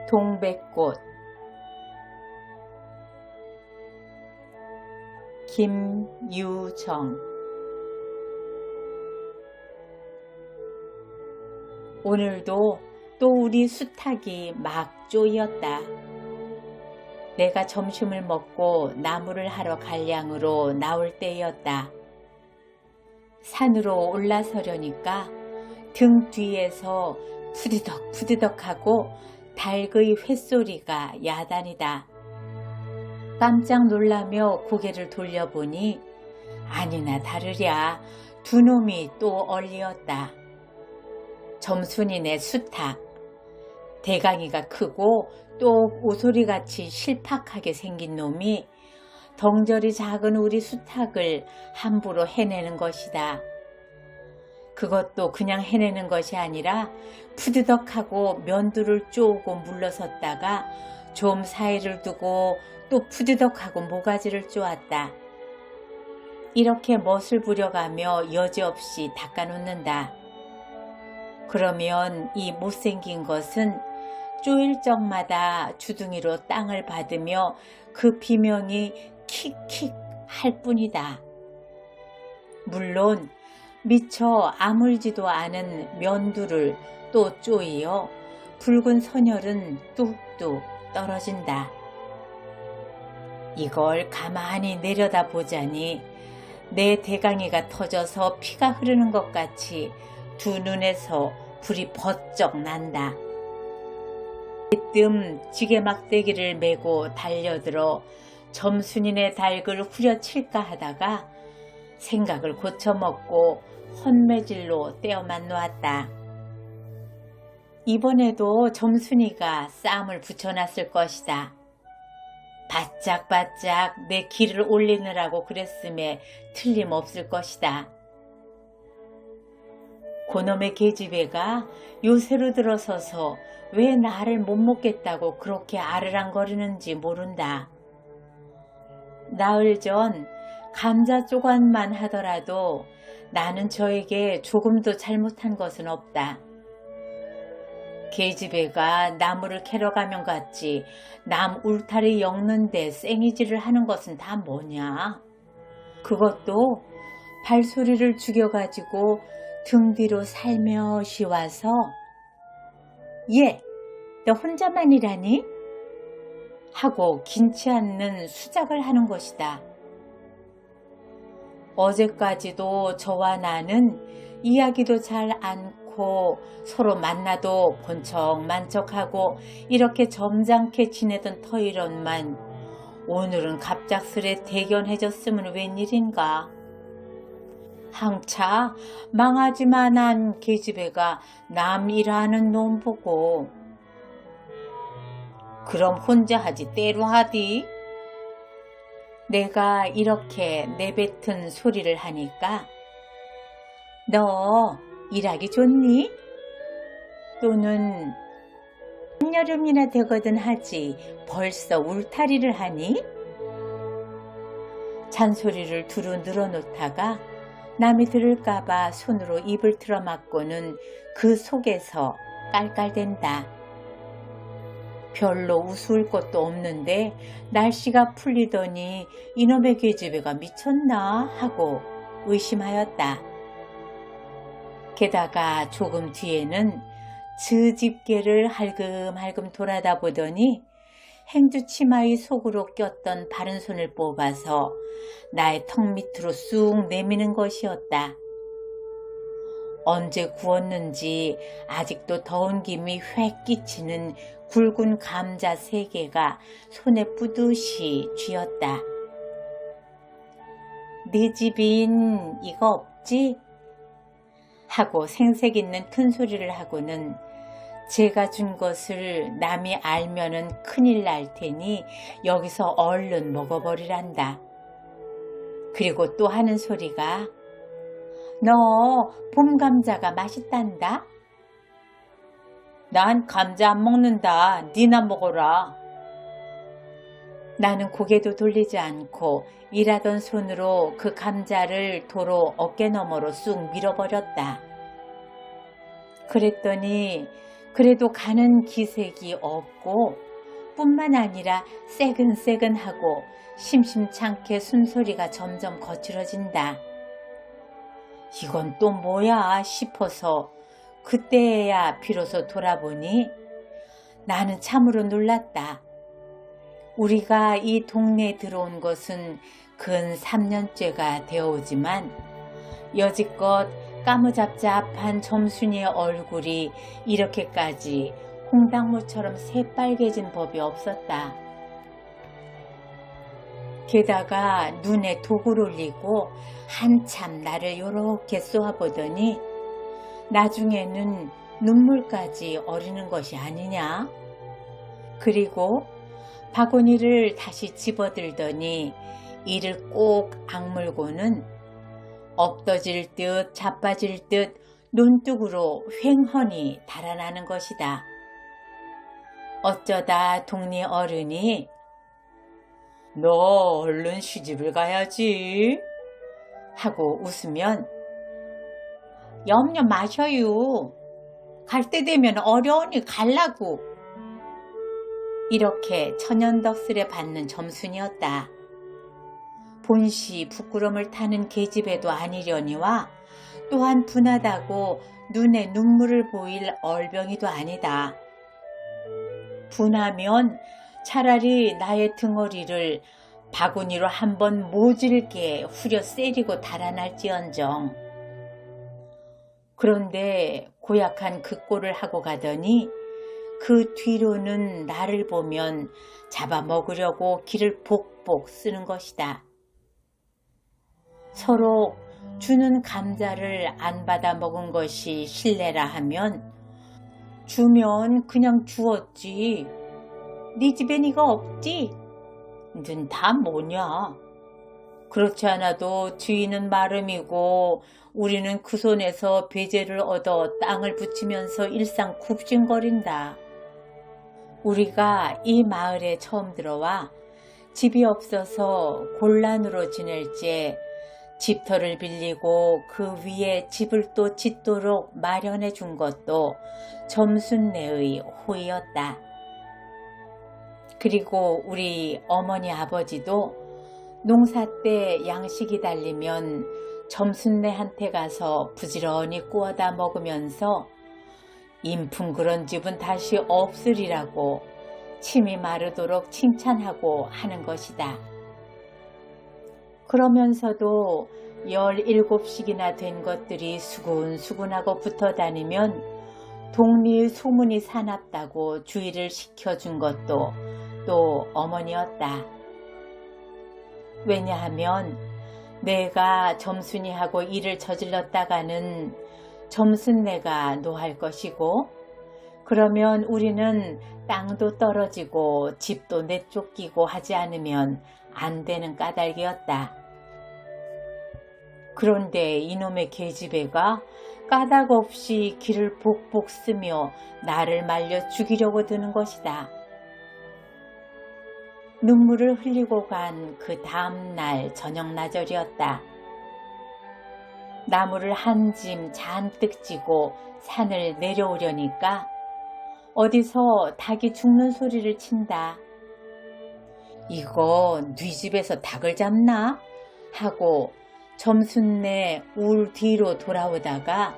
동백꽃. 김유정. 오늘도 또 우리 수탉이 막 쪼이었다. 내가 점심을 먹고 나무를 하러 갈 양으로 나올 때였다. 산으로 올라서려니까 등 뒤에서 푸드덕 푸드덕하고 닭의 횟소리가 야단이다. 깜짝 놀라며 고개를 돌려보니 아니나 다르랴 두 놈이 또 얼리었다. 점순이네 수탉. 대강이가 크고 또 오소리같이 실팍하게 생긴 놈이 덩저리 작은 우리 수탉을 함부로 해내는 것이다. 그것도 그냥 해내는 것이 아니라 푸드덕하고 면두를 쪼고 물러섰다가 좀 사이를 두고 또 푸드덕하고 모가지를 쪼았다. 이렇게 멋을 부려가며 여지없이 닦아놓는다. 그러면 이 못생긴 것은 쪼일 적마다 주둥이로 땅을 받으며 그 비명이 킥킥 할 뿐이다. 물론 미처 아물지도 않은 면두를 또 쪼이어 붉은 선혈은 뚝뚝 떨어진다. 이걸 가만히 내려다보자니 내 대강이가 터져서 피가 흐르는 것 같이 두 눈에서 불이 번쩍 난다. 이뜸 지게막대기를 메고 달려들어 점순이네 닭을 후려칠까 하다가 생각을 고쳐먹고 헌매질로 떼어만 놓았다. 이번에도 점순이가 쌈을 붙여놨을 것이다. 바짝바짝 내 기를 올리느라고 그랬음에 틀림없을 것이다. 고놈의 계집애가 요새로 들어서서 왜 나를 못 먹겠다고 그렇게 아르랑거리는지 모른다. 나흘 전 감자 조각만 하더라도 나는 저에게 조금도 잘못한 것은 없다. 계집애가 나무를 캐러 가면 갔지 남 울타리 엮는데 생이질을 하는 것은 다 뭐냐? 그것도 발소리를 죽여가지고 등 뒤로 살며시 와서 얘, 너 혼자만이라니? 하고 긴치 않는 수작을 하는 것이다. 어제까지도 저와 나는 이야기도 잘 않고 서로 만나도 본척만척하고 이렇게 점잖게 지내던 터이런만 오늘은 갑작스레 대견해졌으면 웬일인가. 항차 망하지만한 계집애가 남 일하는 놈 보고 그럼 혼자 하지 때로 하디? 내가 이렇게 내뱉은 소리를 하니까 너 일하기 좋니? 또는 한여름이나 되거든 하지 벌써 울타리를 하니? 잔소리를 두루 늘어놓다가 남이 들을까봐 손으로 입을 틀어막고는 그 속에서 깔깔댄다. 별로 우스울 것도 없는데 날씨가 풀리더니 이놈의 계집애가 미쳤나 하고 의심하였다. 게다가 조금 뒤에는 즈집게를 할금할금 돌아다 보더니 행주치마의 속으로 꼈던 바른 손을 뽑아서 나의 턱 밑으로 쑥 내미는 것이었다. 언제 구웠는지 아직도 더운 김이 휙 끼치는 굵은 감자 3개가 손에 뿌듯이 쥐었다. 네 집인 이거 없지? 하고 생색 있는 큰 소리를 하고는 제가 준 것을 남이 알면은 큰일 날 테니 여기서 얼른 먹어버리란다. 그리고 또 하는 소리가 너 봄감자가 맛있단다? 난 감자 안 먹는다. 니나 먹어라. 나는 고개도 돌리지 않고 일하던 손으로 그 감자를 도로 어깨너머로 쑥 밀어버렸다. 그랬더니 그래도 가는 기색이 없고 뿐만 아니라 새근새근하고 심심찮게 숨소리가 점점 거칠어진다. 이건 또 뭐야 싶어서 그때야 비로소 돌아보니 나는 참으로 놀랐다. 우리가 이 동네에 들어온 것은 근 3년째가 되어오지만 여지껏 까무잡잡한 점순이의 얼굴이 이렇게까지 홍당무처럼 새빨개진 법이 없었다. 게다가 눈에 독을 올리고 한참 나를 요렇게 쏘아보더니 나중에는 눈물까지 어리는 것이 아니냐? 그리고 바구니를 다시 집어들더니 이를 꼭 악물고는 엎어질 듯 자빠질 듯 논둑으로 휑허니 달아나는 것이다. 어쩌다 동네 어른이 너 얼른 시집을 가야지 하고 웃으면 염려 마셔요. 갈 때 되면 어려우니 갈라고. 이렇게 천연덕스레 받는 점순이었다. 본시 부끄럼을 타는 계집애도 아니려니와 또한 분하다고 눈에 눈물을 보일 얼병이도 아니다. 분하면 차라리 나의 등허리를 바구니로 한번 모질게 후려 세리고 달아날지언정. 그런데 고약한 그 꼴을 하고 가더니 그 뒤로는 나를 보면 잡아먹으려고 기를 복복 쓰는 것이다. 서로 주는 감자를 안 받아 먹은 것이 실례라 하면 주면 그냥 주었지. 네 집에 네가 없지? 는 다 뭐냐? 그렇지 않아도 주인은 마름이고 우리는 그 손에서 배제를 얻어 땅을 붙이면서 일상 굽신거린다. 우리가 이 마을에 처음 들어와 집이 없어서 곤란으로 지낼 때 집터를 빌리고 그 위에 집을 또 짓도록 마련해 준 것도 점순네의 호의였다. 그리고 우리 어머니 아버지도 농사 때 양식이 달리면 점순네한테 가서 부지런히 구워다 먹으면서 인품 그런 집은 다시 없으리라고 침이 마르도록 칭찬하고 하는 것이다. 그러면서도 17씩이나 된 것들이 수군수군하고 붙어 다니면 동리의 소문이 사납다고 주의를 시켜준 것도 또 어머니였다. 왜냐하면 내가 점순이하고 일을 저질렀다가는 점순내가 노할 것이고 그러면 우리는 땅도 떨어지고 집도 내쫓기고 하지 않으면 안 되는 까닭이었다. 그런데 이놈의 계집애가 까닭 없이 기를 복복 쓰며 나를 말려 죽이려고 드는 것이다. 눈물을 흘리고 간 그 다음 날 저녁나절이었다. 나무를 한 짐 잔뜩 지고 산을 내려오려니까 어디서 닭이 죽는 소리를 친다. 이거 네 집에서 닭을 잡나? 하고 점순내 울 뒤로 돌아오다가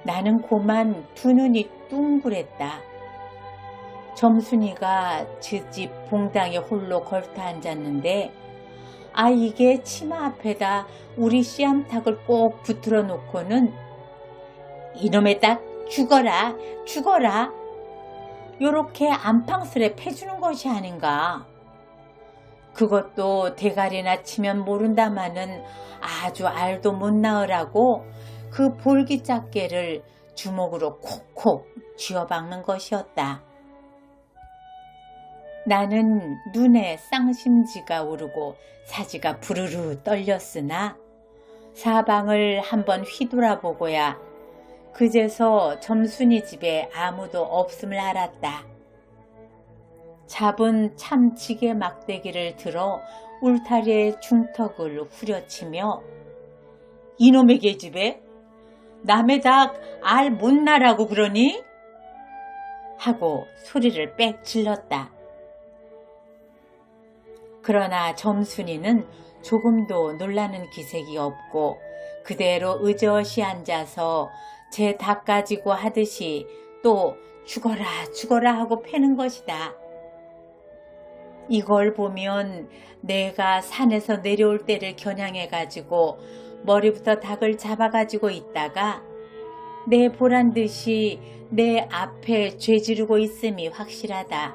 나는 고만 두 눈이 둥그랬다. 점순이가 즈집 봉당에 홀로 걸터 앉았는데 이게 치마 앞에다 우리 씨암탉을 꼭 붙들어 놓고는 이놈의 닭 죽어라 죽어라 요렇게 안팡스레 패주는 것이 아닌가. 그것도 대가리나 치면 모른다마는 아주 알도 못 낳으라고 그 볼기짝개를 주먹으로 콕콕 쥐어박는 것이었다. 나는 눈에 쌍심지가 오르고 사지가 부르르 떨렸으나 사방을 한번 휘돌아보고야 그제서 점순이 집에 아무도 없음을 알았다. 잡은 참지게 막대기를 들어 울타리의 중턱을 후려치며 이놈의 계집애 남의 닭 알 못 나라고 그러니? 하고 소리를 빽 질렀다. 그러나 점순이는 조금도 놀라는 기색이 없고 그대로 의젓이 앉아서 제 닭 가지고 하듯이 또 죽어라 죽어라 하고 패는 것이다. 이걸 보면 내가 산에서 내려올 때를 겨냥해가지고 머리부터 닭을 잡아가지고 있다가 내 보란 듯이 내 앞에 죄지르고 있음이 확실하다.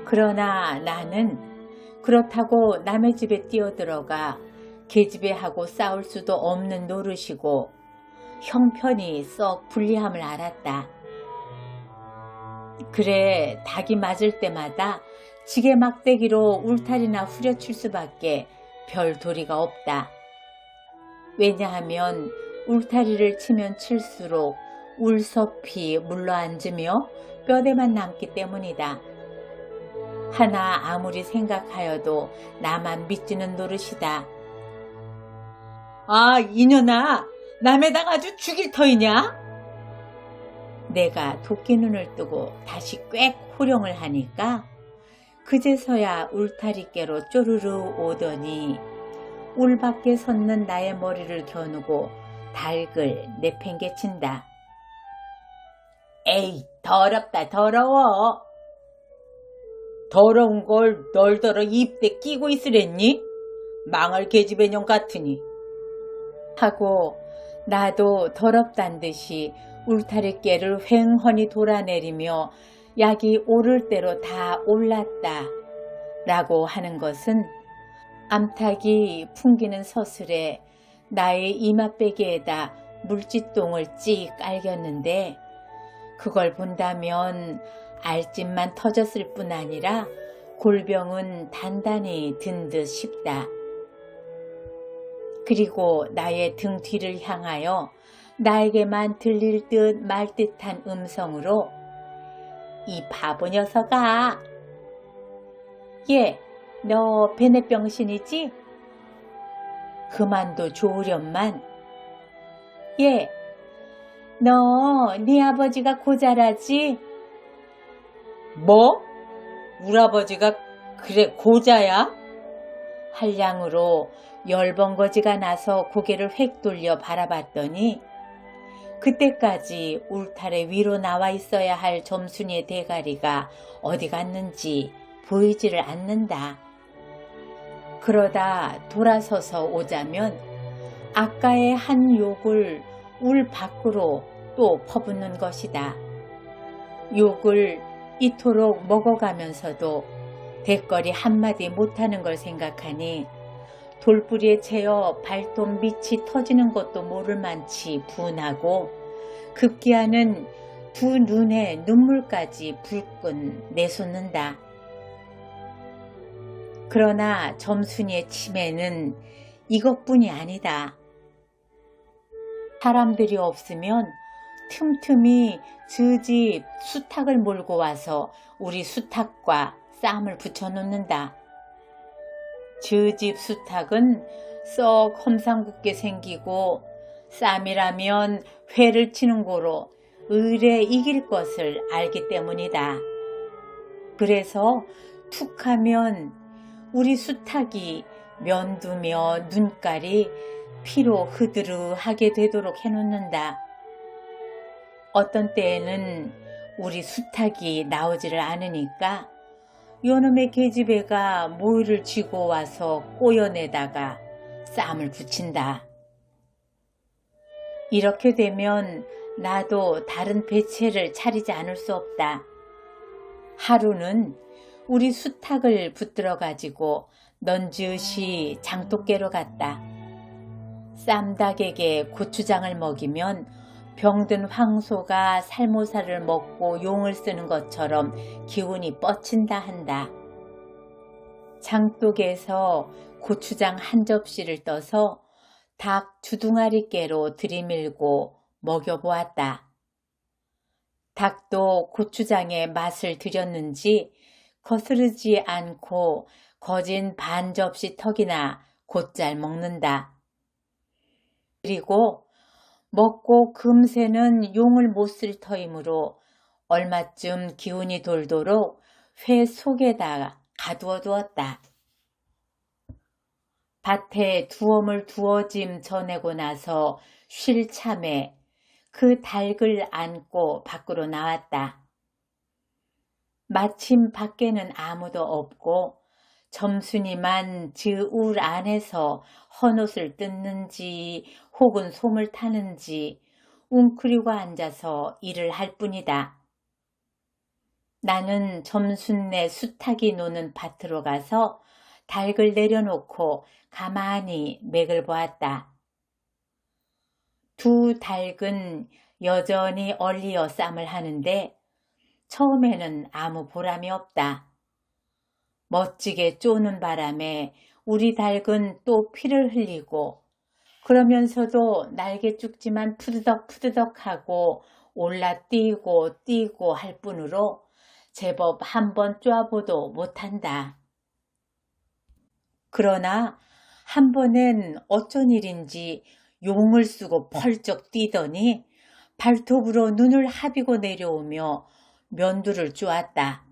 그러나 나는 그렇다고 남의 집에 뛰어들어가 계집애하고 싸울 수도 없는 노릇이고 형편이 썩 불리함을 알았다. 그래 닭이 맞을 때마다 지게 막대기로 울타리나 후려칠 수밖에 별 도리가 없다. 왜냐하면 울타리를 치면 칠수록 울섭이 물러앉으며 뼈대만 남기 때문이다. 하나 아무리 생각하여도 나만 믿지는 노릇이다. 아, 이년아, 남의 닭 아주 죽일 터이냐? 내가 도끼 눈을 뜨고 다시 꽥 호령을 하니까 그제서야 울타리께로 쪼르르 오더니 울 밖에 섰는 나의 머리를 겨누고 닭을 내팽개친다. 에이, 더럽다 더러워. 더러운 걸 널더러 입대 끼고 있으랬니? 망할 계집애년 같으니. 하고 나도 더럽단 듯이 울타리깨를 휑허니 돌아내리며 약이 오를 대로 다 올랐다 라고 하는 것은 암탉이 풍기는 서슬에 나의 이마빼기에다 물짓똥을 찍 깔겼는데 그걸 본다면 알집만 터졌을 뿐 아니라 골병은 단단히 든 듯 싶다. 그리고 나의 등 뒤를 향하여 나에게만 들릴 듯 말 듯한 음성으로 이 바보 녀석아, 너 베네병신이지? 그만도 좋으련만. 너 네 아버지가 고자라지? 뭐? 우리 아버지가 그래 고자야? 한량으로 열번거지가 나서 고개를 획 돌려 바라봤더니 그때까지 울타리 위로 나와 있어야 할 점순이의 대가리가 어디 갔는지 보이지를 않는다. 그러다 돌아서서 오자면 아까의 한 욕을 울 밖으로 또 퍼붓는 것이다. 욕을 이토록 먹어가면서도 대거리 한마디 못하는 걸 생각하니 돌뿌리에 채여 발톱 밑이 터지는 것도 모를 만치 분하고 급기야는 두 눈에 눈물까지 불끈 내솟는다. 그러나 점순이의 치매는 이것뿐이 아니다. 사람들이 없으면 틈틈이 저 집 수탉을 몰고 와서 우리 수탉과 쌈을 붙여놓는다. 저 집 수탉은 썩 험상궂게 생기고 쌈이라면 회를 치는 고로 의뢰 이길 것을 알기 때문이다. 그래서 툭하면 우리 수탉이 면두며 눈깔이 피로 흐드르하게 되도록 해놓는다. 어떤 때에는 우리 수탉이 나오지를 않으니까 요놈의 계집애가 모이를 쥐고 와서 꼬여내다가 쌈을 붙인다. 이렇게 되면 나도 다른 배채를 차리지 않을 수 없다. 하루는 우리 수탉을 붙들어 가지고 넌지으시 장독깨로 갔다. 쌈닭에게 고추장을 먹이면 병든 황소가 살모사를 먹고 용을 쓰는 것처럼 기운이 뻗친다 한다. 장독에서 고추장 한 접시를 떠서 닭 주둥아리깨로 들이밀고 먹여보았다. 닭도 고추장에 맛을 들였는지 거스르지 않고 거진 반 접시 턱이나 곧잘 먹는다. 그리고 먹고 금세는 용을 못 쓸 터이므로 얼마쯤 기운이 돌도록 회 속에다 가두어 두었다. 밭에 두엄을 두어짐 전내고 나서 쉴 참에 그 닭을 안고 밖으로 나왔다. 마침 밖에는 아무도 없고 점순이만 즈울 안에서 헌옷을 뜯는지 혹은 솜을 타는지 웅크리고 앉아서 일을 할 뿐이다. 나는 점순네 수탉이 노는 밭으로 가서 닭을 내려놓고 가만히 맥을 보았다. 두 닭은 여전히 얼리어 쌈을 하는데 처음에는 아무 보람이 없다. 멋지게 쪼는 바람에 우리 닭은 또 피를 흘리고 그러면서도 날개 쭉지만 푸드덕푸드덕하고 올라뛰고 뛰고 할 뿐으로 제법 한번 쪼아보도 못한다. 그러나 한 번엔 어쩐 일인지 용을 쓰고 펄쩍 뛰더니 발톱으로 눈을 하비고 내려오며 면두를 쪼았다.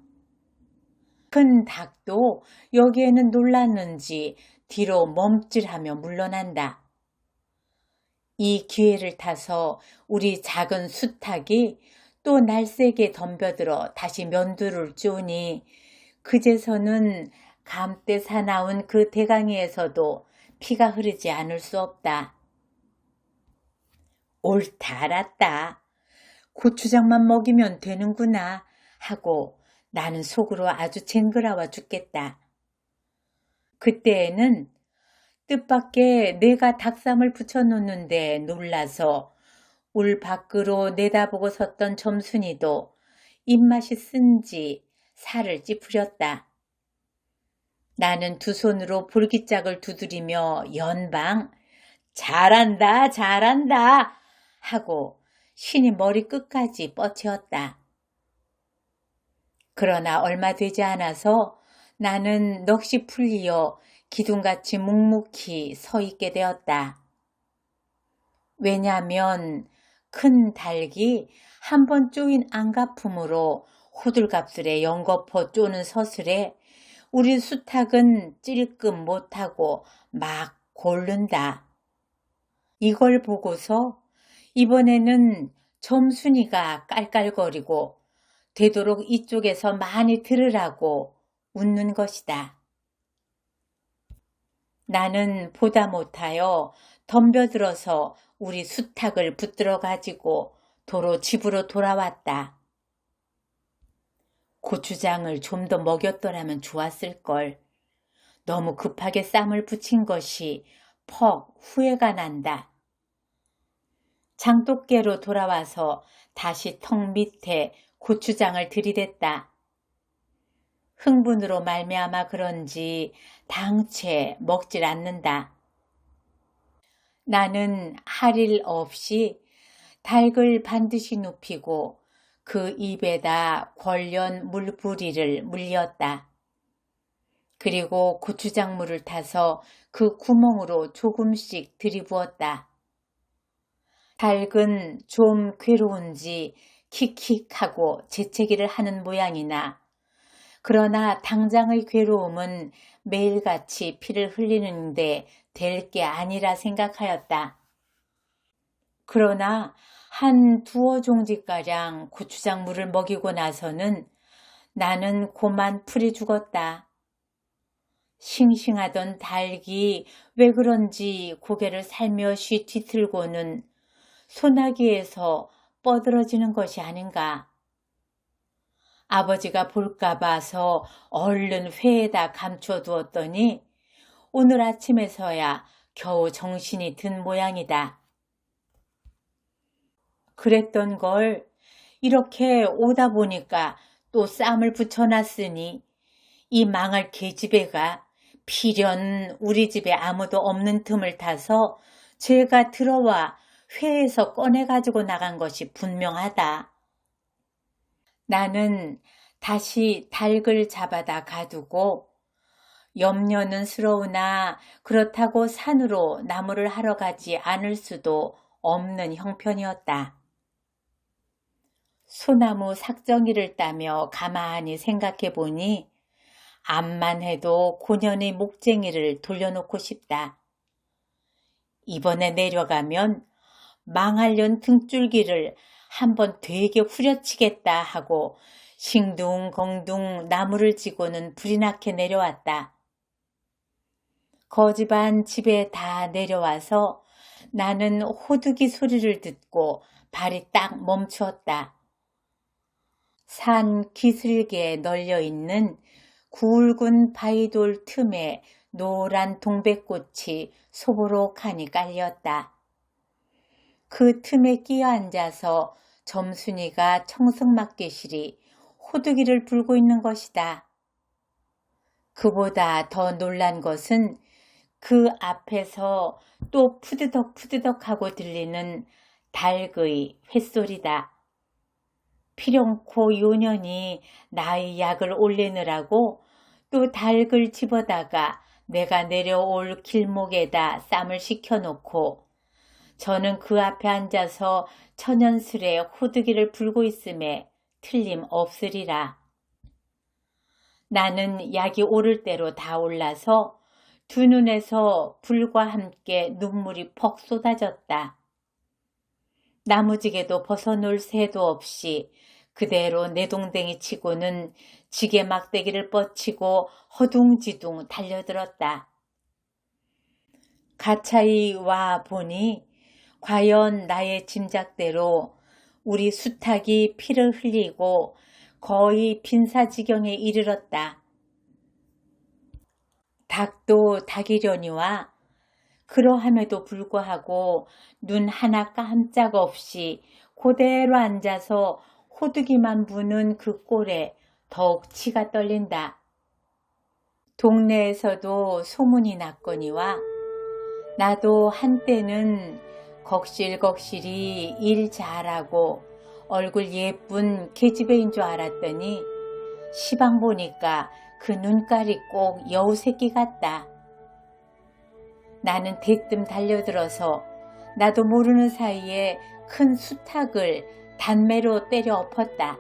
큰 닭도 여기에는 놀랐는지 뒤로 멈찔하며 물러난다. 이 기회를 타서 우리 작은 수탉이 또 날쌔게 덤벼들어 다시 면두를 쪼니 그제서는 감때 사나운 그 대강이에서도 피가 흐르지 않을 수 없다. 옳다 알았다. 고추장만 먹이면 되는구나 하고 나는 속으로 아주 쟁그라워 죽겠다. 그때에는 뜻밖의 내가 닭쌈을 붙여놓는데 놀라서 울 밖으로 내다보고 섰던 점순이도 입맛이 쓴지 살을 찌푸렸다. 나는 두 손으로 볼기짝을 두드리며 연방 잘한다 잘한다 하고 신이 머리 끝까지 뻗치었다. 그러나 얼마 되지 않아서 나는 넋이 풀리어 기둥같이 묵묵히 서 있게 되었다. 왜냐하면 큰 닭이 한 번 쪼인 안가품으로 호들갑스레 연거푸 쪼는 서슬에 우리 수탉은 찔끔 못하고 막 고른다. 이걸 보고서 이번에는 점순이가 깔깔거리고 되도록 이쪽에서 많이 들으라고 웃는 것이다. 나는 보다 못하여 덤벼들어서 우리 수탉을 붙들어 가지고 도로 집으로 돌아왔다. 고추장을 좀 더 먹였더라면 좋았을걸. 너무 급하게 쌈을 붙인 것이 퍽 후회가 난다. 장독깨로 돌아와서 다시 턱 밑에 고추장을 들이댔다. 흥분으로 말미암아 그런지 당최 먹질 않는다. 나는 할 일 없이 닭을 반드시 눕히고 그 입에다 권련 물부리를 물렸다. 그리고 고추장물을 타서 그 구멍으로 조금씩 들이부었다. 닭은 좀 괴로운지 킥킥하고 재채기를 하는 모양이나 그러나 당장의 괴로움은 매일같이 피를 흘리는데 될 게 아니라 생각하였다. 그러나 한 두어 종지가량 고추장물을 먹이고 나서는 나는 고만 풀이 죽었다. 싱싱하던 닭이 왜 그런지 고개를 살며시 뒤틀고는 소나기에서 뻗어지는 것이 아닌가. 아버지가 볼까 봐서 얼른 회에다 감춰두었더니 오늘 아침에서야 겨우 정신이 든 모양이다. 그랬던 걸 이렇게 오다 보니까 또 쌈을 붙여놨으니 이 망할 계집애가 필연 우리 집에 아무도 없는 틈을 타서 제가 들어와 회에서 꺼내가지고 나간 것이 분명하다. 나는 다시 닭을 잡아다 가두고 염려는 스러우나 그렇다고 산으로 나무를 하러 가지 않을 수도 없는 형편이었다. 소나무 삭정이를 따며 가만히 생각해 보니 암만 해도 고년의 목쟁이를 돌려놓고 싶다. 이번에 내려가면 망할년 등줄기를 한번 되게 후려치겠다 하고 싱둥벙둥 나무를 지고는 불이 나게 내려왔다. 거지반 집에 다 내려와서 나는 호두기 소리를 듣고 발이 딱 멈추었다. 산 기슭에 널려있는 굵은 바위돌 틈에 노란 동백꽃이 소보록하니 깔렸다. 그 틈에 끼어 앉아서 점순이가 청승맞게실이 호두기를 불고 있는 것이다. 그보다 더 놀란 것은 그 앞에서 또 푸드덕푸드덕 하고 들리는 닭의 횟소리다. 필연코 요년이 나의 약을 올리느라고 또 닭을 집어다가 내가 내려올 길목에다 쌈을 식혀놓고 저는 그 앞에 앉아서 천연스레 호두기를 불고 있음에 틀림없으리라. 나는 약이 오를 대로 다 올라서 두 눈에서 불과 함께 눈물이 퍽 쏟아졌다. 나무지게도 벗어놓을 새도 없이 그대로 내동댕이 치고는 지게 막대기를 뻗치고 허둥지둥 달려들었다. 가차히 와 보니 과연 나의 짐작대로 우리 수탉이 피를 흘리고 거의 빈사지경에 이르렀다. 닭도 닭이려니와 그러함에도 불구하고 눈 하나 깜짝 없이 그대로 앉아서 호두기만 부는 그 꼴에 더욱 치가 떨린다. 동네에서도 소문이 났거니와 나도 한때는 걱실걱실이 일 잘하고 얼굴 예쁜 계집애인 줄 알았더니 시방 보니까 그 눈깔이 꼭 여우새끼 같다. 나는 대뜸 달려들어서 나도 모르는 사이에 큰 수탉을 단매로 때려 엎었다.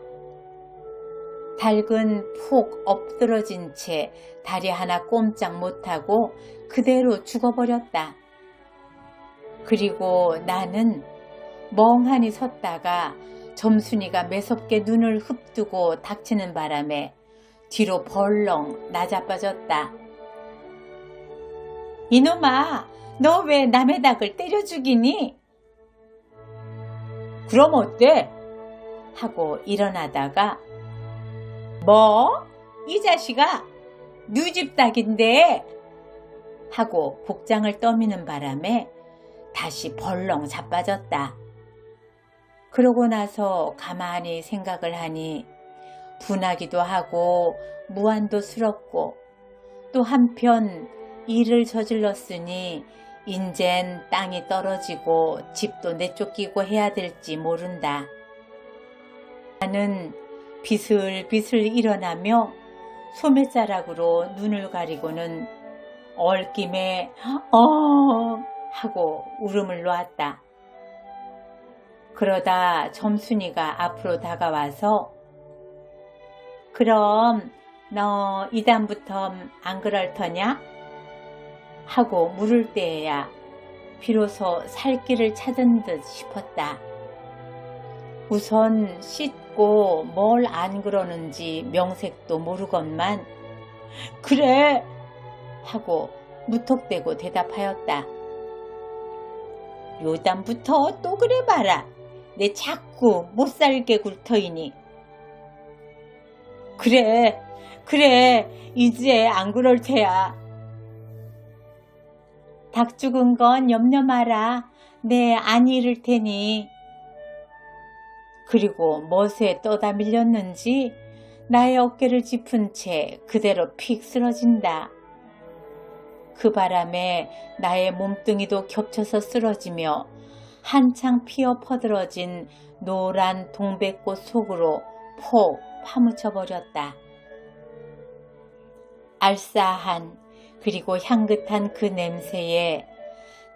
닭은 푹 엎드러진 채 다리 하나 꼼짝 못하고 그대로 죽어버렸다. 그리고 나는 멍하니 섰다가 점순이가 매섭게 눈을 흡뜨고 닥치는 바람에 뒤로 벌렁 나자빠졌다. 이놈아, 너 왜 남의 닭을 때려 죽이니? 그럼 어때? 하고 일어나다가 뭐? 이 자식아, 네 집 닭인데? 하고 복장을 떠미는 바람에 다시 벌렁 자빠졌다. 그러고 나서 가만히 생각을 하니 분하기도 하고 무안도 스럽고 또 한편 일을 저질렀으니 인젠 땅이 떨어지고 집도 내쫓기고 해야 될지 모른다. 나는 비슬비슬 일어나며 소매자락으로 눈을 가리고는 얼김에 하고 울음을 놓았다. 그러다 점순이가 앞으로 다가와서 그럼 너 이다음부터 안 그럴 터냐? 하고 물을 때에야 비로소 살 길을 찾은 듯 싶었다. 우선 씻고 뭘 안 그러는지 명색도 모르건만 그래 하고 무턱대고 대답하였다. 요담부터 또 그래 봐라. 내 자꾸 못살게 굴터이니. 그래 이제 안 그럴 테야. 닭 죽은 건 염려 마라. 내 안 잃을 테니. 그리고 멋에 떠다 밀렸는지 나의 어깨를 짚은 채 그대로 픽 쓰러진다. 그 바람에 나의 몸뚱이도 겹쳐서 쓰러지며 한창 피어 퍼들어진 노란 동백꽃 속으로 폭 파묻혀 버렸다. 알싸한 그리고 향긋한 그 냄새에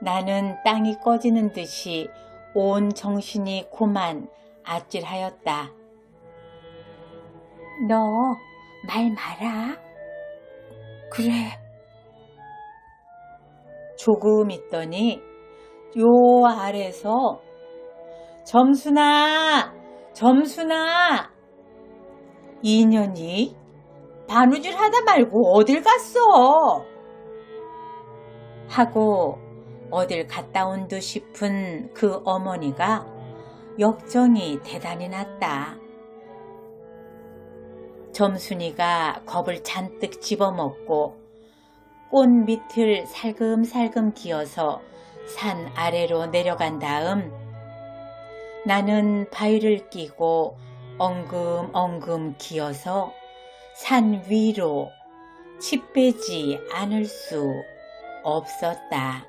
나는 땅이 꺼지는 듯이 온 정신이 고만 아찔하였다. 너 말 마라. 그래. 조금 있더니 요 아래서 점순아, 점순아. 인연이 바느질 하다 말고 어딜 갔어? 하고 어딜 갔다 온 듯 싶은 그 어머니가 역정이 대단히 났다. 점순이가 겁을 잔뜩 집어먹고 꽃 밑을 살금살금 기어서 산 아래로 내려간 다음 나는 바위를 끼고 엉금엉금 기어서 산 위로 집 빼지 않을 수 없었다.